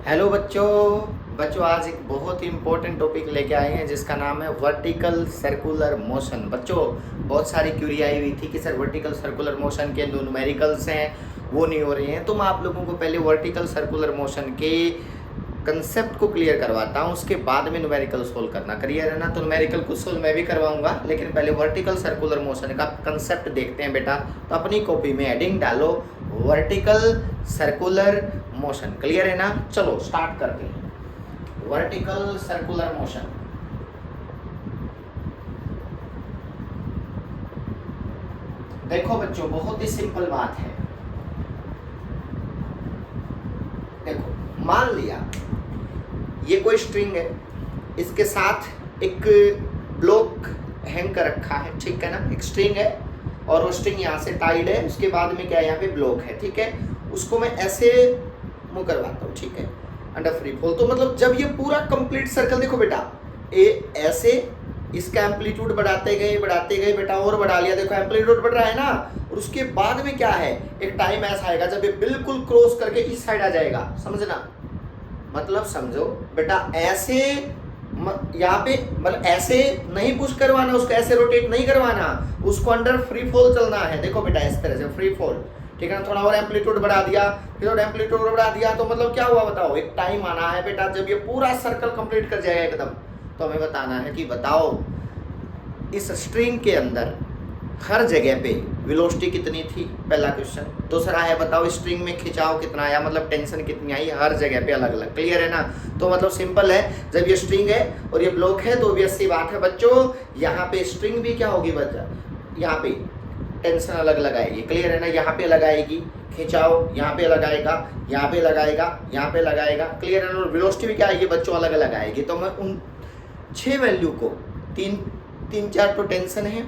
Hello बच्चों। आज एक बहुत ही इम्पोर्टेंट टॉपिक लेके आए हैं जिसका नाम है वर्टिकल सर्कुलर मोशन। बच्चों, बहुत सारी क्यूरी आई हुई थी कि सर वर्टिकल सर्कुलर मोशन के जो न्यूमेरिकल्स हैं वो नहीं हो रहे हैं। तो मैं आप लोगों को पहले वर्टिकल सर्कुलर मोशन के कंसेप्ट को क्लियर करवाता हूँ, उसके बाद में न्यूमेरिकल सोल्व करना। क्लियर है ना? तो न्यूमेरिकल को सोल्व मैं भी करवाऊंगा, लेकिन पहले वर्टिकल सर्कुलर मोशन का कंसेप्ट देखते हैं बेटा। तो अपनी कॉपी में हेडिंग डालो वर्टिकल सर्कुलर मोशन। क्लियर है ना? चलो स्टार्ट करते हैं। वर्टिकल सर्कुलर मोशन, देखो बच्चों बहुत ही सिंपल बात है। देखो मान लिया ये कोई स्ट्रिंग है, इसके साथ एक ब्लॉक हैंग कर रखा है, ठीक है ना? एक स्ट्रिंग है और वो स्ट्रिंग यहाँ से टाइड है, उसके बाद में क्या है, यहाँ पे ब्लॉक है, ठीक है? उसको मैं ऐसे मूव करवाता हूँ, ठीक है, अंडर फ्री फॉल। तो मतलब जब ये पूरा कंप्लीट सर्कल, देखो बेटा, ये ऐसे इसका एम्पलीट्यूड बढ़ाते गए बेटा, और बढ़ा लिया, देखो एम्पलीट्यूड बढ़ रहा है ना। और उसके बाद में क्या है, एक टाइम ऐसा आएगा जब ये बिल्कुल क्रॉस करके इस साइड आ जाएगा, समझना। मतलब समझो बेटा, ऐसे यहाँ पे मतलब ऐसे नहीं पुश करवाना, उसको ऐसे रोटेट नहीं करवाना, उसको अंडर फ्री फॉल चलना है। देखो बेटा इस तरह से फ्री फॉल, ठीक है ना? थोड़ा और एम्पलीट्यूड बढ़ा दिया, फिर और एम्पलीट्यूड बढ़ा दिया, तो मतलब क्या हुआ बताओ? एक टाइम आना है बेटा जब ये पूरा सर्कल कंप्लीट कर जाएगा एकदम, तो हमें बताना है कि बताओ इस स्ट्रिंग के अंदर हर जगह पे वेलोसिटी कितनी थी, पहला क्वेश्चन। दूसरा है बताओ स्ट्रिंग में खिंचाव कितना आया, मतलब टेंशन कितनी आई, हर जगह पे अलग अलग। क्लियर है ना? तो मतलब सिंपल है, जब ये स्ट्रिंग है और ये ब्लॉक है तो ऑब्वियस बात है बच्चों, यहाँ पे स्ट्रिंग भी क्या होगी बच्चा, यहाँ पे टेंशन अलग लगाएगी। क्लियर है ना? यहाँ पे लगाएगी खिंचाव, यहाँ पे लगाएगा, यहाँ पे लगाएगा, यहाँ पे लगाएगा। क्लियर है ना? वेलोसिटी भी क्या आएगी बच्चों, अलग अलग आएगी। तो मैं उन 6 वैल्यू को तीन चार तो टेंशन है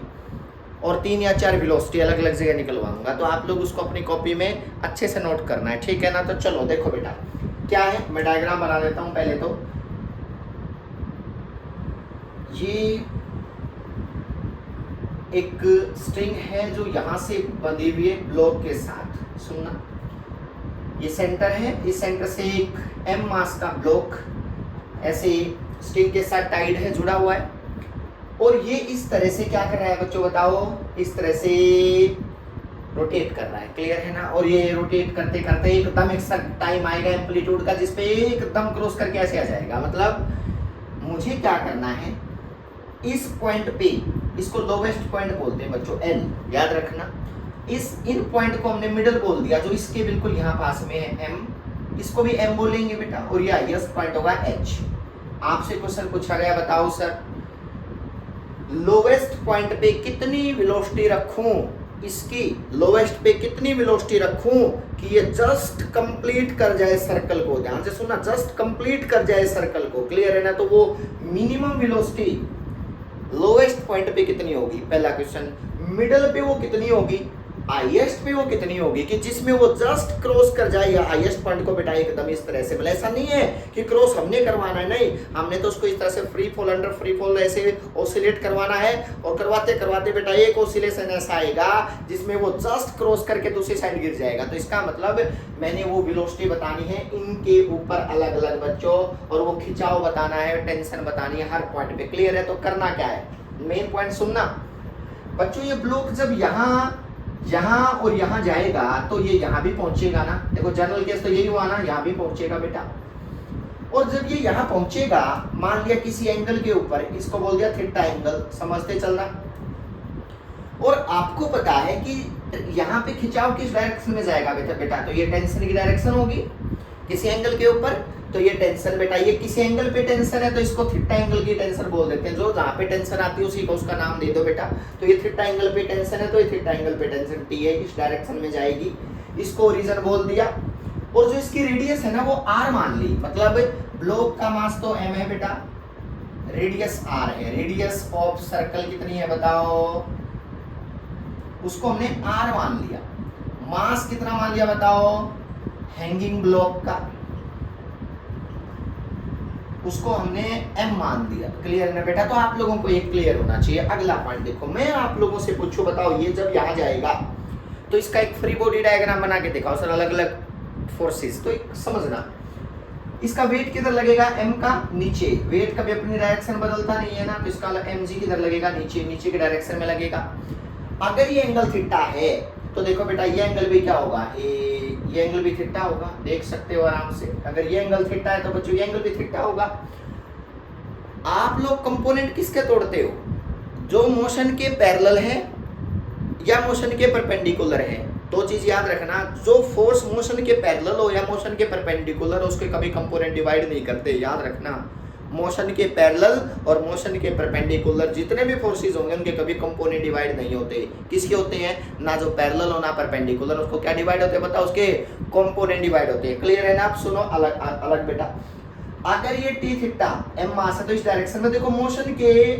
और 3 या 4 वेलोसिटी अलग अलग जगह निकलवाऊंगा। तो आप लोग उसको अपनी कॉपी में अच्छे से नोट करना है, ठीक है ना? तो चलो देखो बेटा क्या है, मैं डायग्राम बना देता हूं पहले। तो ये एक स्ट्रिंग है जो यहां से बंधी हुई है ब्लॉक के साथ, सुनना। ये सेंटर है, इस सेंटर से एक m मास का ब्लॉक ऐसे स्ट्रिंग के साथ टाइड है, जुड़ा हुआ है। और ये इस तरह से क्या कर रहा है बच्चों बताओ, इस तरह से रोटेट कर रहा है। क्लियर है ना? और ये रोटेट करते करते एकदम एक टाइम आएगा एम्पलीट्यूड का जिसपे एकदम क्रॉस करके ऐसे आ जाएगा। मतलब मुझे क्या करना है, इस पॉइंट पे, इसको लोवेस्ट पॉइंट बोलते हैं बच्चों, एल, याद रखना। इन पॉइंट को हमने मिडल बोल दिया, जो इसके बिल्कुल यहाँ पास में है, एम, इसको भी एम बोलेंगे बेटा, और ये हाईएस्ट पॉइंट होगा एच। आपसे क्वेश्चन पूछा गया, बताओ सर लोवेस्ट पॉइंट पे कितनी वेलोसिटी रखूं, इसकी लोवेस्ट पे कितनी वेलोसिटी रखूं कि ये जस्ट कंप्लीट कर जाए सर्कल को। ध्यान से सुनना, जस्ट कंप्लीट कर जाए सर्कल को। क्लियर है ना? तो वो मिनिमम वेलोसिटी लोवेस्ट पॉइंट पे कितनी होगी, पहला क्वेश्चन। मिडल पे वो कितनी होगी, हाईएस्ट पे वो कितनी होगी कि जिसमें वो जस्ट क्रॉस कर जाएगा हाईएस्ट पॉइंट को बेटा, एकदम इस तरह से। मतलब ऐसा नहीं है कि क्रॉस हमने करवाना है, नहीं, हमने तो उसको इस तरह से free fall, under free fall ऐसे ऑसिलेट करवाना है। और करवाते करवाते बेटा एक ऑसिलेशन ऐसा आएगा जिसमें वो जस्ट क्रॉस करके दूसरी साइड गिर जाएगा। तो इसका मतलब मैंने वो वेलोसिटी बतानी है इनके ऊपर अलग अलग बच्चों, और वो खिंचाव बताना है, टेंशन बतानी है हर पॉइंट पे। क्लियर है? तो करना क्या है, मेन पॉइंट सुनना बच्चों। ये ब्लॉक जब यहाँ और यहाँ जाएगा तो ये यहाँ भी पहुंचेगा ना। देखो जनरल केस तो यही हुआ ना, यहाँ भी पहुंचेगा बेटा। और जब ये यहाँ पहुंचेगा, मान लिया किसी एंगल के ऊपर, इसको बोल दिया थीटा एंगल, समझते चलना। और आपको पता है कि यहाँ पे खिंचाव किस डायरेक्शन में जाएगा बेटा, तो ये टेंशन की डायरेक्शन होगी किसी एंगल के ऊपर, तो ये टेंशन बेटा, ये किसी एंगल पे टेंशन है तो इसको थीटा एंगल की टेंशन बोल देते हैं। जो जहाँ पे टेंशन आती है उसी को उसका नाम दे दो बेटा। तो ये थीटा एंगल पे टेंशन है तो ये थीटा एंगल पे टेंशन टी है, इस डायरेक्शन में जाएगी, इसको ओरिजिन बोल दिया। और जो इसकी रेडियस है ना वो आर मान ली, मतलब ब्लॉक का मास तो एम है बेटा, रेडियस आर है। रेडियस ऑफ सर्कल कितनी है बताओ, उसको हमने आर मान लिया। मास कितना मान लिया बताओ, हैंगिंग ब्लॉक का, उसको हमने m मान दिया। क्लियर है ना बेटा? तो आप लोगों को एक क्लियर होना चाहिए। अगला पॉइंट देखो, मैं आप लोगों से पूछूं, बताओ ये जब यहाँ जाएगा तो इसका एक फ्री बॉडी डायग्राम बना के दिखाओ सर, अलग अलग फोर्सेस। तो एक समझना, इसका वेट किधर लगेगा, m का नीचे, वेट कभी अपनी डायरेक्शन बदलता नहीं है ना, तो इसका mg किधर लगेगा, नीचे, नीचे की डायरेक्शन में लगेगा। अगर ये एंगल थीटा है तो देखो बेटा ये एंगल भी क्या होगा, ये एंगल भी थीटा होगा, देख सकते हो आराम से। अगर ये एंगल थीटा है तो बच्चों ये एंगल भी थीटा होगा। आप लोग कंपोनेंट किसके तोड़ते हो, जो मोशन के पैरेलल है या मोशन के परपेंडिकुलर है। दो चीज याद रखना, जो फोर्स मोशन के पैरेलल हो या मोशन के परपेंडिकुलर हो उसके कभी कंपोनेंट डिवाइड नहीं करते, याद रखना। मोशन के पैरेलल और मोशन के परपेंडिकुलर जितने भी फोर्सेस होंगे उनके कभी कंपोनेंट डिवाइड नहीं होते। किसके होते हैं, ना जो पैरेलल हो ना परपेंडिकुलर, उसको क्या डिवाइड होते हैं बताओ, उसके कंपोनेंट डिवाइड होते हैं। क्लियर है ना, आप सुनो अलग अलग बेटा। अगर ये टी थीटा एम मास है तो इस डायरेक्शन में देखो मोशन के,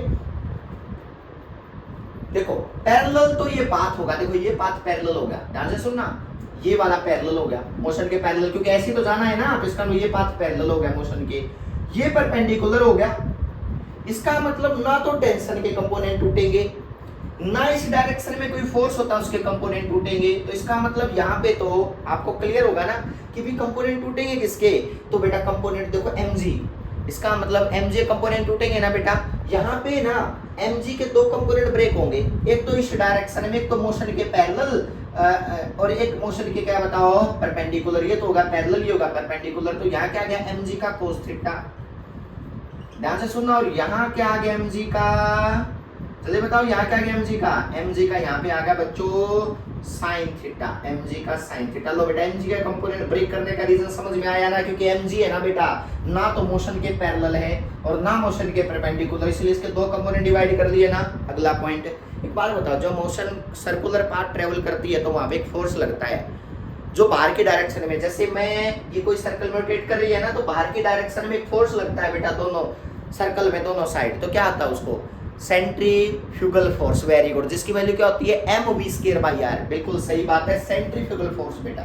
देखो पैरेलल तो ये पाथ होगा, देखो ये पाथ पैरेलल होगा, ध्यान से सुनना, ये वाला पैरेलल हो गया मोशन के पैरेलल, क्योंकि ऐसे तो जाना है ना, तो इसका ये पाथ पैरेलल हो गया मोशन के, ये परपेंडिकुलर हो गया। इसका मतलब ना तो टेंशन के कंपोनेंट टूटेंगे, ना इस डायरेक्शन में कोई फोर्स होता है उसके कंपोनेंट टूटेंगे। तो इसका मतलब यहाँ पे तो आपको क्लियर होगा ना कि भी कंपोनेंट टूटेंगे किसके, तो बेटा कंपोनेंट देखो mg, इसका मतलब mg कंपोनेंट टूटेंगे ना बेटा। यहाँ पे ना mg के दो कंपोनेंट ब्रेक होंगे, एक तो इस डायरेक्शन में, एक तो मोशन के पैरेलल और एक मोशन के क्या बताओ परपेंडिकुलर। ये तो होगा पैरेलल, ये होगा परपेंडिकुलर। तो यहाँ क्या आ गया mg का कोस थीटा, ध्यान से सुनना। और यहाँ क्या आ गया mg का, चलिए बताओ यहाँ क्या आ गया mg का, mg का यहाँ पे आ गया बच्चों साइन थीटा, mg का साइन थीटा। लो बेटा mg का कंपोनेंट ब्रेक करने का रीजन समझ में आया ना, क्योंकि mg है ना बेटा, ना तो मोशन के पैरेलल है और ना मोशन के परपेंडिकुलर, इसलिए इसके दो कंपोनेंट डिवाइड कर दिए ना। अगला पॉइंट, एक बात बताओ, जो मोशन सर्कुलर पाथ ट्रेवल करती है तो वहां पे एक फोर्स लगता है जो बाहर की डायरेक्शन में, जैसे मैं ये कोई सर्कल में रोटेट कर रही है ना तो बाहर की डायरेक्शन में एक फोर्स लगता है बेटा, दोनों सर्कल में दोनों साइड, तो क्या आता है उसको सेंट्रीफ्यूगल फोर्स। वेरी गुड, जिसकी वैल्यू क्या होती है mv²/r, बिल्कुल सही बात है, सेंट्रीफ्यूगल फोर्स बेटा,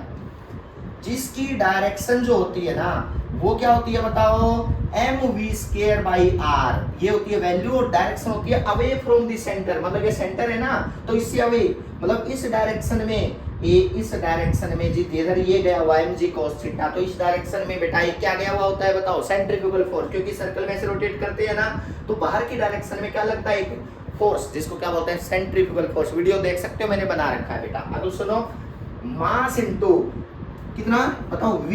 जिसकी डायरेक्शन जो होती है ना वो क्या होती है बताओ, mv²/r, ये होती है वैल्यू, और डायरेक्शन होती है अवे फ्रॉम द सेंटर, मतलब ये सेंटर है ना तो इससे अवे, मतलब इस डायरेक्शन में, ये इस डायरेक्शन में जिधर ये गया हुआ mg cos थीटा, तो इस डायरेक्शन में बेटा ये क्या गया हुआ होता है बताओ, सेंट्रीफ्यूगल फोर्स, क्योंकि सर्कल में ऐसे रोटेट करते हैं ना तो बाहर की डायरेक्शन में क्या लगता है एक फोर्स, जिसको क्या बोलते हैं सेंट्रीफ्यूगल फोर्स। वीडियो देख सकते हो, मैंने बना रखा है बेटा। अब सुनो, मास इनटू कितना बताओ v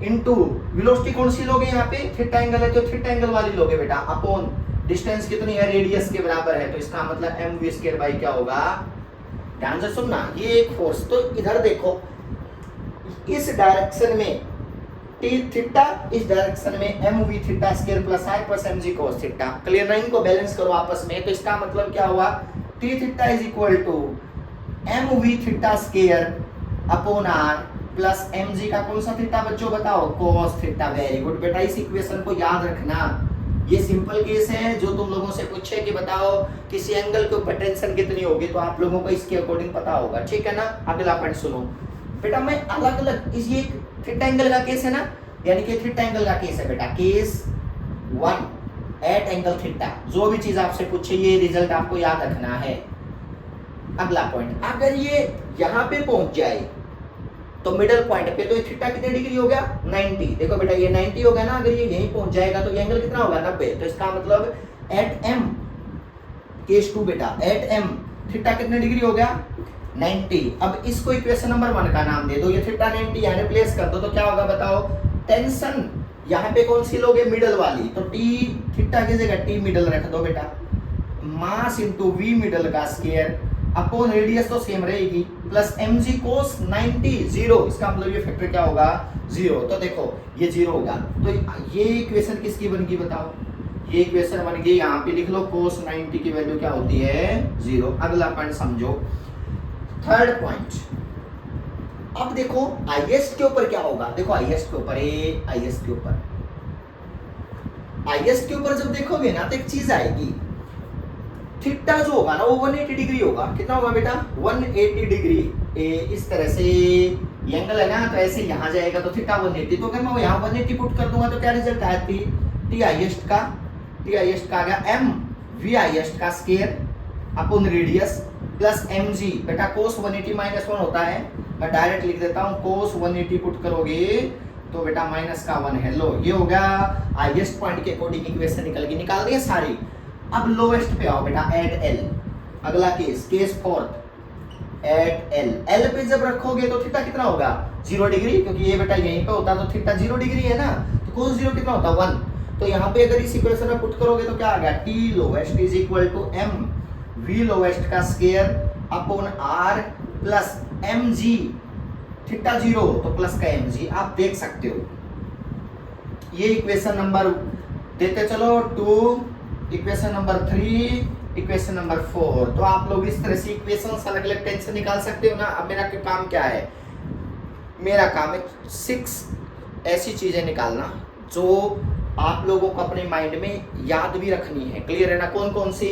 इनटू वेलोसिटी कौन सी लोगे यहाँ पे, थीटा एंगल है तो थीटा एंगल वाली लोगे बेटा, अपॉन डिस्टेंस कितनी है, रेडियस के बराबर है, तो इसका मतलब mv² क्या होगा, ध्यान से सुनना, ये एक फोर्स। तो इधर देखो इस डायरेक्शन में t थीटा, इस डायरेक्शन में mv²+ r + mg cos theta. Clear ना, इनको बैलेंस करो आपस में, तो इसका मतलब क्या हुआ, t theta = mv²r plus mg का कौन सा थीटा बच्चों बताओ, cos थीटा। वेरी गुड बेटा, इस इक्वेशन को याद रखना, ये सिंपल केस है। जो तुम लोगों से पूछे कि बताओ किसी एंगल के ऊपर टेंशन कितनी होगी, तो आप लोगों को इसके अकॉर्डिंग पता होगा, ठीक है ना। अगला पॉइंट सुनो बेटा, मैं अलग अलग इस, ये थीटा एंगल का केस है ना, यानी कि थीटा एंगल का केस है बेटा, केस 1 एट एंगल थीटा। जो भी चीज आपसे पूछे ये रिजल्ट आपको याद रखना है। अगला पॉइंट, अगर ये यहाँ पे पहुंच जाए तो मिडल पॉइंट पे, तो ये थीटा कितने डिग्री हो गया 90। देखो बेटा ये 90 हो गया ना, अगर ये यहीं पहुंच जाएगा तो ये एंगल कितना होगा 90। तो इसका मतलब एट m, केस 2 बेटा, एट m थीटा कितने डिग्री हो गया 90। अब इसको इक्वेशन नंबर 1 का नाम दे दो, ये थीटा 90 यहाँ रिप्लेस कर दो, तो क्या होगा बताओ, टेंशन यहाँ पे कौन सी लोगे, मिडल वाली, तो t थीटा की जगह t मिडल रख दो बेटा, मास इनटू v मिडल का स्क्वायर अपॉन रेडियस तो सेम रहेगी, प्लस mg cos 90 0, इसका मतलब ये फैक्टर क्या होगा 0। तो देखो ये 0 होगा, तो ये इक्वेशन किसकी बन गई बताओ, ये इक्वेशन बन गई, यहाँ पे लिख लो cos 90 की वैल्यू क्या होती है 0। अगला पॉइंट समझो, थर्ड पॉइंट। अब देखो IS के ऊपर क्या होगा, देखो IS के ऊपर, IS के ऊपर जब देखोगे ना तो एक चीज आएगी, थीटा जो होगा ना वो 180 डिग्री होगा। कितना होगा बेटा 180 डिग्री। इस तरह से ये एंगल है ना, तो ऐसे यहाँ जाएगा तो थीटा 180, तो अगर मैं यहाँ 180 पुट कर दूंगा तो क्या रिजल्ट आया, टी हाईएस्ट का आ गया mv हाईएस्ट का square upon radius plus mg बेटा cos 180 -1 होता है, मैं डायरेक्ट लिख देता हूँ, cos 180 पुट करोगे तो बेटा माइनस का 1 है। लो ये हो गया हाईएस्ट पॉइंट के अकॉर्डिंग इक्वेशन निकाल दी है सारी। अब लोवेस्ट पे आओ बेटा, एट एल। अगला case fourth, at L. L पे जब रखोगे तो थीटा कितना होगा 0 डिग्री, क्योंकि ये बेटा यहीं पे होता तो थीटा 0 डिग्री है ना, तो cos 0 कितना होता 1। तो यहाँ पे अगर इस इक्वेशन में पुट करोगे तो क्या आ गया, T lowest is equal to M V lowest का square upon R plus M G, theta 0 तो प्लस का एम जी। आप देख सकते हो ये इक्वेशन नंबर देते चलो 2, इक्वेशन नंबर 3, इक्वेशन नंबर 4। तो आप लोग इस तरह से इक्वेशन अलग अलग टेंशन निकाल सकते हो ना। अब मेरा काम क्या है, मेरा काम है 6 ऐसी चीजें निकालना जो आप लोगों को अपने माइंड में याद भी रखनी है। क्लियर है ना। कौन कौन सी,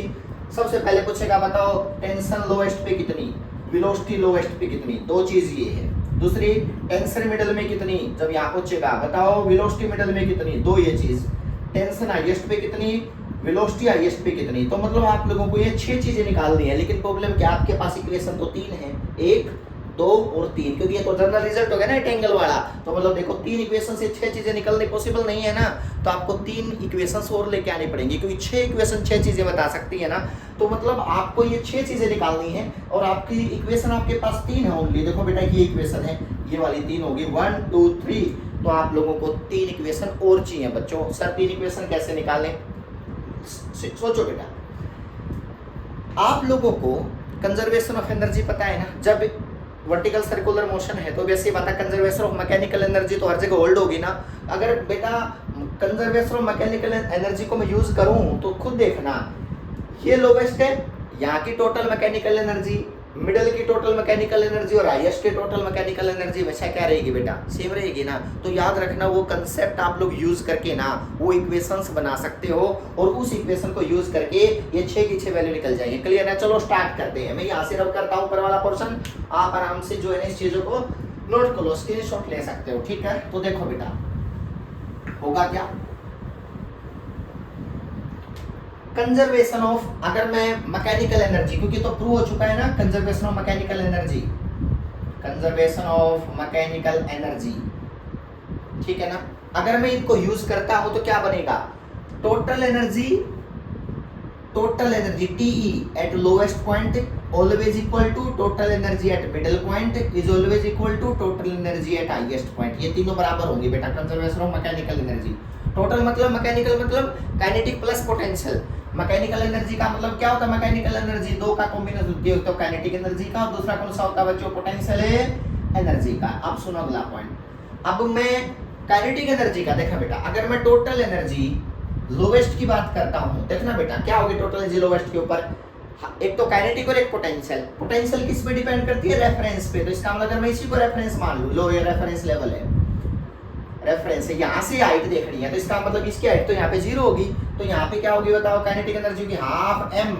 सबसे पहले पूछेगा बताओ टेंशन लोएस्ट पे कितनी, वेलोसिटी लोएस्ट पे कितनी, 2 चीज ये है। दूसरी टेंशन मिडल में कितनी, जब यहाँ पूछेगा बताओ वेलोसिटी मिडल में कितनी, 2 ये चीज। टेंशन हाईएस्ट पे कितनी, वेलोसिटी हाईएस्ट पे कितनी। तो मतलब आप लोगों को ये 6 चीजें निकालनी है। लेकिन प्रॉब्लम क्या, आपके पास इक्वेशन तो 3 है, 1, 2 और 3, क्योंकि ये तो जनरल रिजल्ट हो गया ना रेक्टेंगल वाला। तो मतलब देखो 3 इक्वेशन से 6 चीजें निकलनी पॉसिबल नहीं है ना, तो आपको 3 इक्वेशंस और लेके आनी पड़ेंगी, क्योंकि 6 इक्वेशन 6 चीजें बता सकती है ना। तो मतलब आपको ये 6 चीजें निकालनी है और आपकी इक्वेशन आपके पास 3 है ओनली। देखो बेटा ये इक्वेशन है, ये वाली 3 होगी 1 2 3, तो आप लोगों को 3 इक्वेशन और चाहिए बच्चों। सर 3 इक्वेशन कैसे निकालें, सोचो बेटा। आप लोगों को कंजर्वेशन ऑफ एनर्जी पता है ना, जब वर्टिकल सर्कुलर मोशन है तो वैसे बात है कंजर्वेशन ऑफ मैकेनिकल एनर्जी तो हर जगह होल्ड होगी ना। अगर बेटा कंजर्वेशन ऑफ मैकेनिकल एनर्जी को मैं यूज करूं तो खुद देखना, ये लोवेस्ट है, यहाँ की टोटल मैकेनिकल एनर्जी, मिडल की टोटल मैकेनिकल एनर्जी और हाईएस्ट की टोटल मैकेनिकल एनर्जी वैसा क्या रहेगी बेटा, सेम रहेगी ना। तो याद रखना वो कंसेप्ट आप लोग यूज करके ना वो इक्वेशंस बना सकते हो और उस इक्वेशन को यूज करके ये 6 की 6 वैल्यू निकल जाएंगे। क्लियर है। चलो स्टार्ट करते हैं। मैं यहाँ से रब करता हूँ ऊपर वाला पोर्शन, आप आराम से जो है इस चीजों को नोट कर लो, स्क्रीनशॉट ले सकते हो। ठीक है, तो देखो बेटा होगा क्या, कंजर्वेशन ऑफ, अगर मैं मैकेनिकल एनर्जी, क्योंकि तो प्रूव हो चुका है ना conservation of mechanical energy, conservation of mechanical energy, ठीक है ना। अगर मैं इनको यूज करता हूं तो क्या बनेगा, total energy TE at lowest point always equal to total energy at middle point is always equal to total energy at highest point. ये तीनों बराबर होंगे बेटा conservation of mechanical energy. Total मतलब मैकेनिकल मतलब kinetic plus potential. Mechanical energy का मतलब क्या होता है, मैकेनिकल एनर्जी 2 का कॉम्बिनेशन होती है, तो काइनेटिक एनर्जी का, और दूसरा कौन सा होता है बच्चों, पोटेंशियल एनर्जी का। अब सुनो अगला पॉइंट। अब मैं काइनेटिक एनर्जी का देखा बेटा, अगर मैं टोटल एनर्जी लोवेस्ट की बात करता हूं, देखना बेटा क्या होगी टोटल एनर्जी लोवेस्ट के ऊपर, एक तो काइनेटिक और एक पोटेंशियल। पोटेंशियल किस पे डिपेंड करती है, रेफरेंस पे। तो इसका मतलब अगर मैं इसी को रेफरेंस मान लूं, लो ये रेफरेंस लेवल है, रेफरेंस है, यहाँ से हाइट देखनी है, तो इसका मतलब इसकी हाइट तो यहाँ पे 0 होगी, तो यहाँ पे क्या होगी बताओ, काइनेटिक एनर्जी की हाफ m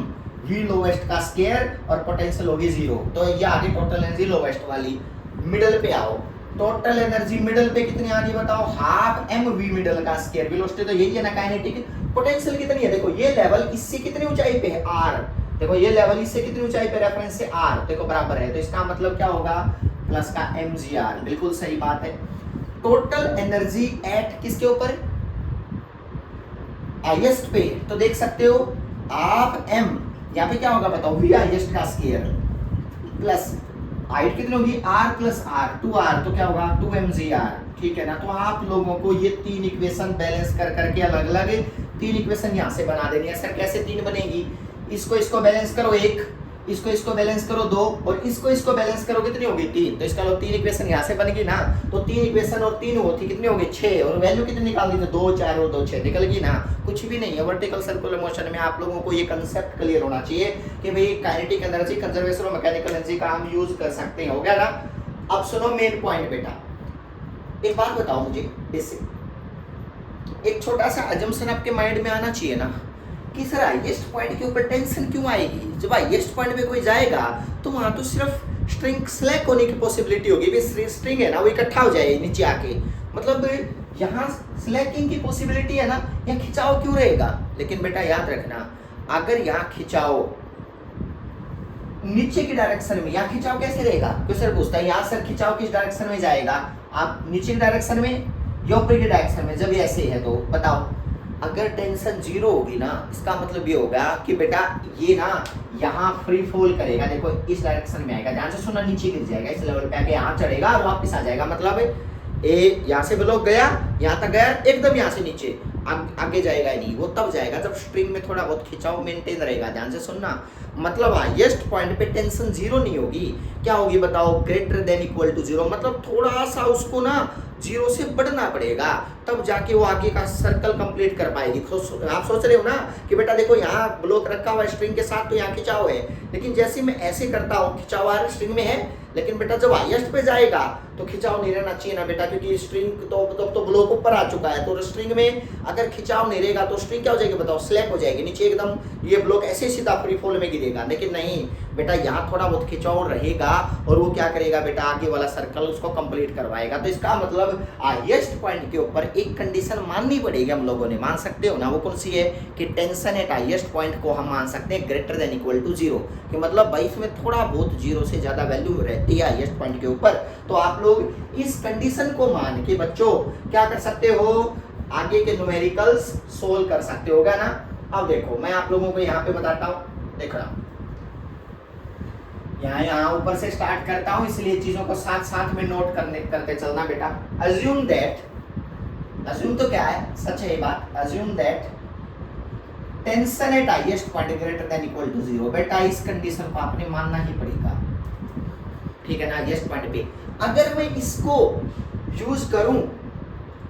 v लोवेस्ट का स्क्वायर और पोटेंशियल होगी 0। तो ये आगे टोटल एनर्जी लोवेस्ट वाली। मिडल पे आओ, टोटल एनर्जी मिडल पे कितनी आ गई बताओ, हाफ m v मिडल का स्क्वायर। वेलोसिटी तो यही है ना काइनेटिक। पोटेंशियल कितनी है, देखो ये लेवल इससे कितनी ऊंचाई पे है, r। देखो ये लेवल इससे कितनी ऊंचाई पे, रेफरेंस से r, देखो बराबर है, तो इसका मतलब क्या होगा, प्लस का mgr। बिल्कुल सही बात है। टोटल एनर्जी एट किसके ऊपर, हाईएस्ट पे, तो देख सकते हो हाफ m, यहाँ पे क्या होगा बताओ, v हाईएस्ट का स्क्वायर प्लस हाइट कितनी होगी r प्लस r, 2r, तो क्या होगा 2mgr। ठीक है ना। तो आप लोगों को ये 3 इक्वेशन बैलेंस कर करके अलग अलग 3 इक्वेशन यहाँ से बना देनी है। सर कैसे 3 बनेगी, इसको बैलेंस करो 1, इसको बैलेंस करो 2 और इसको बैलेंस करो कितनी होगी 3। तो इसका लो 3 इक्वेशन यहाँ से बनेगी ना, तो 3 इक्वेशन और 3 होती कितनी होगी 6, और वैल्यू कितनी निकाल दी तो 2 4 और 2 6 निकल गई ना। कुछ भी नहीं है। वर्टिकल सर्कुलर मोशन में आप लोगों को ये कंसेप्ट क्लियर होना चाहिए कि भाई काइनेटिक एनर्जी, कंजर्वेशन और मैकेनिकल एनर्जी का हम यूज कर सकते हैं। हो गया ना। अब सुनो मेन पॉइंट बेटा, एक बात बताओ मुझे, बेसिक एक छोटा सा अजम्पशन आपके माइंड में आना चाहिए ना कि सर हाईएस्ट पॉइंट के ऊपर टेंशन क्यों आएगी। जब हाईएस्ट पॉइंट पे कोई जाएगा तो वहां तो सिर्फ स्ट्रिंग स्लैक होने की पॉसिबिलिटी होगी, भी स्ट्रिंग है ना वो इकट्ठा हो जाए नीचे आके, मतलब यहाँ स्लैकिंग की पॉसिबिलिटी है ना, यहाँ खिंचाव क्यों रहेगा। लेकिन बेटा याद रखना, अगर यहाँ खिंचाव नीचे की डायरेक्शन में, यहाँ खिंचाव कैसे रहेगा, कोई सर पूछता है यहाँ सर खिंचाव किस डायरेक्शन में जाएगा, आप नीचे की डायरेक्शन में, ये ऑपोजिट डायरेक्शन में जब ये ऐसे है तो बताओ, अगर टेंशन जीरो होगी ना, इसका मतलब ये होगा कि बेटा ये ना यहाँ फ्री फॉल करेगा, देखो इस डायरेक्शन में आएगा, ध्यान से सुनना, नीचे गिर जाएगा, इस लेवल पे आके यहाँ चढ़ेगा और वापस आ जाएगा, मतलब ए यहाँ से ब्लॉक गया, यहाँ तक गया, एकदम यहाँ से नीचे आगे जाएगा नहीं, वो तब जाएगा जब स्ट्रिंग में थोड़ा बहुत खिंचाव मेंटेन रहेगा, ध्यान से सुनना। मतलब हाईएस्ट पॉइंट पे टेंशन जीरो नहीं होगी, क्या होगी बताओ, greater than equal to zero, मतलब थोड़ा सा उसको ना जीरो से बढ़ना पड़ेगा, तब जाके वो आगे का सर्कल कंप्लीट कर पाएगी। आप सोच रहे हो ना कि बेटा देखो यहाँ ब्लॉक रखा हुआ है स्ट्रिंग के साथ तो यहाँ खिंचाव है, लेकिन जैसे मैं ऐसे करता हूँ खिंचाव आ स्ट्रिंग में है, लेकिन बेटा जब हाईएस्ट पे जाएगा तो खिंचाव नहीं रहना चाहिए ना बेटा, क्योंकि स्ट्रिंग तो ब्लॉक ऊपर आ चुका है, तो स्ट्रिंग में अगर खिंचाव नहीं रहेगा तो स्ट्रिंग क्या हो जाएगी बताओ, स्लैप हो जाएगी नीचे एकदम, ये ब्लॉक ऐसे सीधा फ्री फॉल में गिरेगा। लेकिन नहीं बेटा, यहाँ थोड़ा बहुत खिंचाव रहेगा और वो क्या करेगा बेटा, आगे वाला सर्कल उसको कंप्लीट करवाएगा। तो इसका मतलब हाईएस्ट पॉइंट के ऊपर एक कंडीशन माननी पड़ेगी हम लोगों ने, मान सकते हो ना, वो कौन सी है कि टेंशन एट हाईएस्ट पॉइंट को हम मान सकते हैं greater than equal to zero, कि मतलब भाई इसमें थोड़ा बहुत जीरो से ज्यादा वैल्यू रहती है हाईएस्ट पॉइंट के ऊपर। तो आप लोग इस कंडीशन को मान के बच्चों क्या कर सकते हो, आगे के न्यूमेरिकल्स सोल्व कर सकते होगा ना। अब देखो मैं आप लोगों को यहाँ पे बताता हूँ, देख रहा यहाँ ऊपर से स्टार्ट करता हूँ, इसलिए चीजों को साथ साथ में नोट करते चलना बेटा। अज्यूम दैट, अज्यूम तो क्या है, सच है ये बात, assume that tension at highest point greater than equal to zero. बेटा इस कंडीशन को आपने मानना ही पड़ेगा, ठीक है ना। हाईएस्ट पॉइंट पे अगर मैं इसको यूज करूं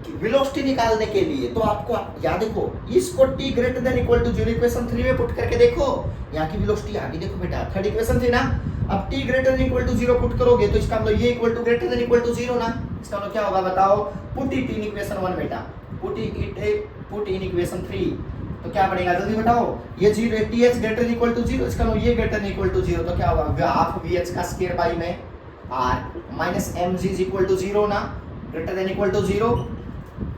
कि वेलोसिटी निकालने के लिए, तो आपको याद देखो इसको t greater than equal to zero equation 3 में पुट करके देखो, यहाँ की वेलोसिटी आ गई, देखो बेटा थर्ड इक्वेशन थी ना, अब t greater than equal to zero put करोगे तो इसका मतलब ये equal to greater than equal to zero ना, इसका मतलब क्या होगा बताओ, पुट इट इन इक्वेशन 1 बेटा, पुट इन इक्वेशन 3, तो क्या बनेगा जल्दी बताओ, ये zero th greater than equal to zero, इसका मतलब ये greater than equal to zero, तो क्या होगा हाफ vh का स्क्वायर बाय में r minus mg is equal to zero ना, greater than equal to zero,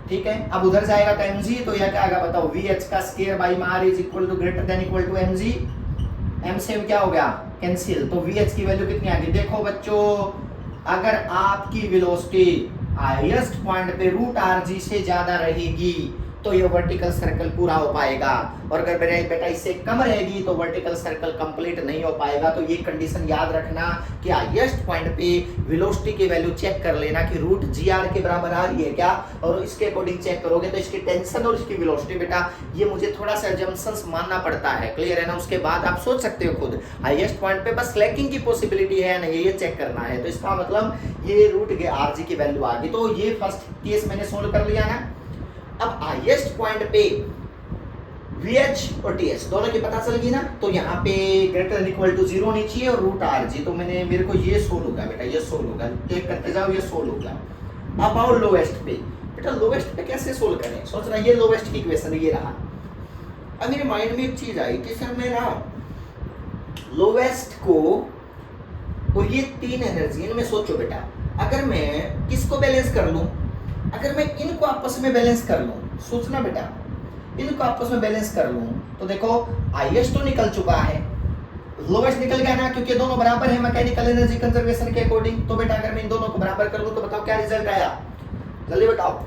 ठीक है। अब उधर जाएगा तो mg, तो यह क्या आएगा बताओ, vh का स्क्वायर बाय में r is equal to greater than equal to mg, m से क्या हो गया कैंसिल, तो vh की वैल्यू कितनी आ गई, देखो बच्चों अगर आपकी वेलोसिटी हाईएस्ट पॉइंट पे रूट rg से ज्यादा रहेगी तो ये वर्टिकल सर्कल पूरा हो पाएगा, और अगर बेटा इससे कम रहेगी तो वर्टिकल सर्कल कंप्लीट नहीं हो पाएगा। तो ये कंडीशन याद रखना कि हाईएस्ट पॉइंट पे वेलोसिटी की वैल्यू चेक कर लेना कि रूट जी आर के बराबर आ रही है क्या, और इसके अकॉर्डिंग चेक करोगे तो इसकी टेंशन और इसकी वेलोसिटी बेटा ये मुझे थोड़ा सा जम्पशंस मानना पड़ता है, क्लियर है ना। उसके बाद आप सोच सकते हो खुद, हाईएस्ट पॉइंट पे बस स्लैकिंग की पॉसिबिलिटी है नहीं, ये चेक करना है। तो इसका मतलब ये रूट के आर जी की वैल्यू आ गई, तो ये फर्स्ट केस मैंने सोल्व कर लिया ना। अब हाईएस्ट पॉइंट पे VH और TH दोनों की पता चल गई ना, तो यहाँ पे greater than equal to zero होनी चाहिए और रूट RG, तो मेरे को ये सोल्व होगा बेटा, ये सोल्व होगा, चेक करते जाओ ये सोल्व होगा। अब आओ लोवेस्ट पे, बेटा लोवेस्ट पे कैसे सोल्व करें, सोच रहा ये लोवेस्ट की इक्वेशन ये रहा। अब मेरे माइंड में एक चीज आई कि सर मैं ना लोवेस्ट को और ये तीन एनर्जी इनमें सोचो बेटा, अगर मैं किसको बैलेंस कर लूं, अगर मैं इनको आपस में बैलेंस कर लूं, सोचना बेटा इनको आपस में बैलेंस कर लूं तो देखो हाईएस्ट तो निकल चुका है, लोवेस्ट निकल गया ना, क्योंकि दोनों बराबर है मैकेनिकल एनर्जी कंजर्वेशन के अकॉर्डिंग। तो बेटा अगर मैं इन दोनों को बराबर कर लूं तो बताओ क्या रिजल्ट आया, जल्दी बताओ।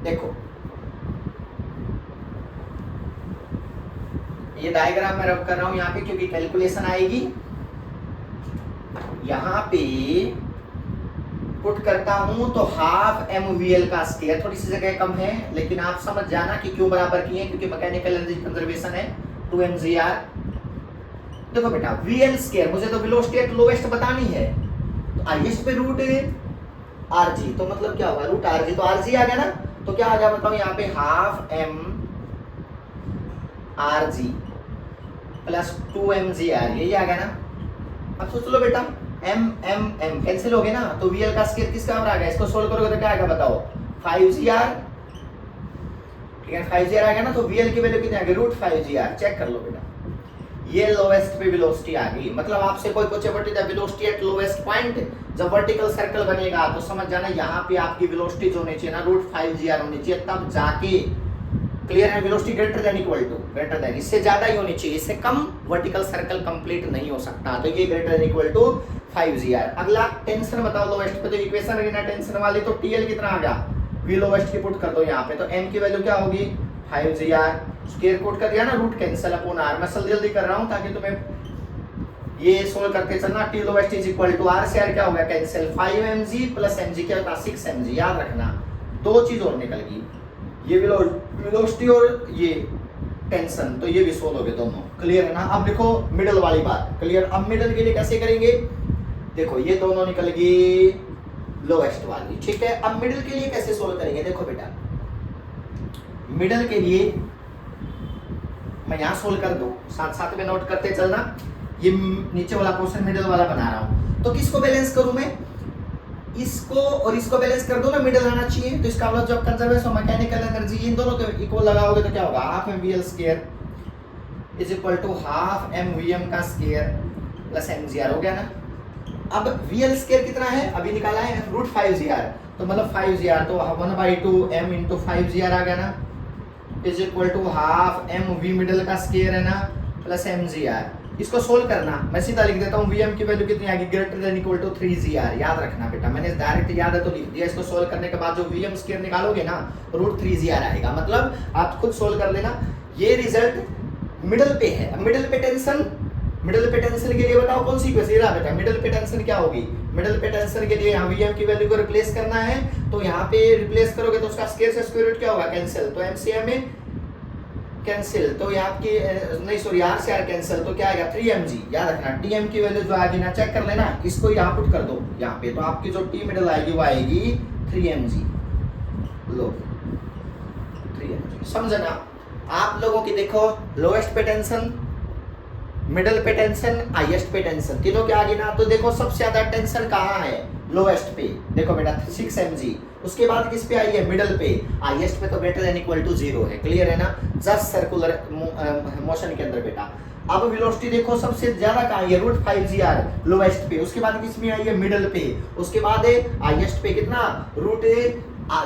देखो ये डायग्राम मैं रब कर रहा हूं यहाँ पे क्योंकि कैलकुलेशन आएगी, यहाँ पे पुट करता हूं तो हाफ mvl का स्क्वायर, थोड़ी सी जगह कम है लेकिन आप समझ जाना कि क्यों बराबर किए, क्योंकि मैकेनिकल एनर्जी कंजर्वेशन है 2mgr। देखो बेटा vl स्क्वायर, मुझे तो वेलोसिटी एट लोवेस्ट बतानी है, तो हाईएस्ट पे रूट rg, तो मतलब क्या होगा रूट rg, तो rg आ गया ना, तो क्या आ गया बताओ यहाँ पे half m rg plus 2mgr, यही आ गया ना। अब सोच लो बेटा m m m कैंसिल हो गए ना, तो vl का स्क्वायर किसका बराबर आ गया, इसको सोल्व करोगे तो क्या आएगा बताओ 5gr, ठीक है 5gr आ गया ना, तो vl की वैल्यू कितनी आ गई रूट 5gr, चेक कर लो बेटा ये लोवेस्ट पे वेलोसिटी आ गई। मतलब आपसे कोई पूछे what is the velocity at lowest point, जब वर्टिकल सर्कल बनेगा तो समझ जाना यहाँ पे आपकी वेलोसिटी जो होनी चाहिए ना रूट 5gr होनी चाहिए, तब जाके क्लियर है, velocity greater than equal to, greater than इससे ज्यादा ही होनी चाहिए, इससे कम वर्टिकल सर्कल कंप्लीट नहीं हो सकता, तो ये greater than equal to 5gr। अगला टेंशन बताओ लोवेस्ट पे, तो इक्वेशन है ना टेंशन वाली, तो TL कितना आ गया वी लोवेस्ट की पुट कर दो यहाँ पे, तो m की वैल्यू क्या होगी 5gr, स्क्वायर कोट कर दिया ना, रूट कैंसिल अपॉन r। मैं जल्दी जल्दी कर रहा हूँ ताकि तुम्हें ये सोल्व करके चलना। T lowest is equal to r से r क्या होगा कैंसिल, 5mg प्लस mg क्या होता है 6mg। याद रखना दो चीज और निकल गई, ये वेलोसिटी और ये टेंशन, तो ये भी सोल्व हो गए दोनों। क्लियर है ना। अब देखो मिडल वाली बात क्लियर। अब मिडल के लिए कैसे करेंगे, देखो ये दोनों निकल गई लोवेस्ट वाली, ठीक है। अब मिडल के लिए कैसे सोल्व करेंगे, देखो बेटा मिडल के लिए मैं यहां सोल्व कर दूं, साथ साथ में नोट करते चलना। ये नीचे वाला पोर्शन मिडल वाला बना रहा हूं, तो किसको बैलेंस करूं मैं, इसको और इसको बैलेंस कर दो ना, मिडल आना चाहिए। तो इसका मतलब जब कंजर्वेशन ऑफ मैकेनिकल एनर्जी इन दोनों को इक्वल लगाओगे तो क्या होगा, half mvl square is equal to half mvm का स्क्वायर प्लस mgr हो गया ना। अब vl स्क्वायर कितना है अभी निकाला है, रूट 5gr, तो मतलब 5gr तो 1/2 m into 5gr आ गया ना, is equal to half mv middle का स्क्वायर है ना प्लस mgr। इसको सोल्व करना, मैं सीधा लिख देता हूँ vm की वैल्यू कितनी आ गई, greater than equal to 3gr। याद रखना बेटा, मैंने डायरेक्ट याद है तो लिख दिया। इसको सोल्व करने के बाद जो vm स्क्वायर निकालोगे ना रूट 3gr आएगा, मतलब आप खुद सोल्व कर लेना। ये रिजल्ट मिडल पे है। अब मिडल पे टेंशन, मिडल पे टेंशन के लिए बताओ कौन सी इक्वेशन है बेटा, मिडल पे टेंशन क्या होगी, मिडल पे टेंशन के लिए यहाँ vm की वैल्यू को रिप्लेस करना है, तो यहाँ पे रिप्लेस करोगे तो उसका स्क्वायर से स्क्वायर रूट क्या होगा कैंसिल, तो m से m कैंसिल, तो यहाँ की नहीं सॉरी r से r कैंसिल, तो क्या आएगा 3mg। याद रखना tm की वैल्यू जो आएगी ना चेक कर लेना, इसको यहाँ पुट कर दो यहाँ पे, तो आपकी जो t मिडल आएगी वो आएगी 3mg। लो 3mg, समझना आप लोगों की। देखो लोएस्ट पे टेंशन, मिडल पे टेंशन, हाईएस्ट पे टेंशन, तीनों के आगे ना, तो देखो सबसे ज्यादा टेंशन कहाँ है, लोएस्ट पे। देखो बेटा 6mg, उसके बाद किस पे आई है, मिडल पे। हाईएस्ट पे तो ग्रेटर देन इक्वल टू 0 है, क्लियर है ना, जस्ट सर्कुलर मोशन के अंदर बेटा। अब वेलोसिटी देखो सबसे ज्यादा कहाँ है, रूट 5gr लोएस्ट पे, उसके बाद किस में आई है, मिडल पे, उसके बाद है हाईएस्ट पे कितना, रूट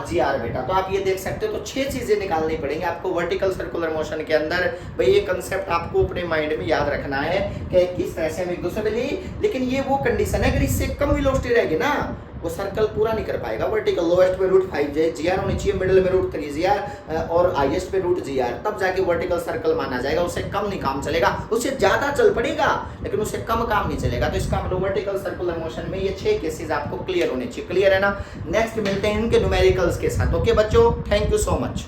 gr बेटा। तो आप ये देख सकते हो, तो 6 चीजें निकालनी पड़ेंगी आपको वर्टिकल सर्कुलर मोशन के अंदर। भाई ये कंसेप्ट आपको अपने माइंड में याद रखना है कि किस तरह से हम एक दूसरे पे लिए, लेकिन ये वो कंडीशन है अगर इससे कम वेलोसिटी रहेगी ना वो सर्कल पूरा नहीं कर पाएगा। वर्टिकल लोएस्ट पे रूट 5gr होनी चाहिए, मिडिल में रूट 3gr और हाईएस्ट पे रूट gr, तब जाके वर्टिकल सर्कल माना जाएगा। उससे कम नहीं काम चलेगा, उससे ज्यादा चल पड़ेगा लेकिन उससे कम काम नहीं चलेगा। तो इसका मतलब वर्टिकल सर्कुलर मोशन में ये 6 केसेस आपको क्लियर होने चाहिए। क्लियर है ना। नेक्स्ट मिलते हैं इनके न्यूमेरिकल्स के साथ। ओके बच्चों, थैंक यू सो मच।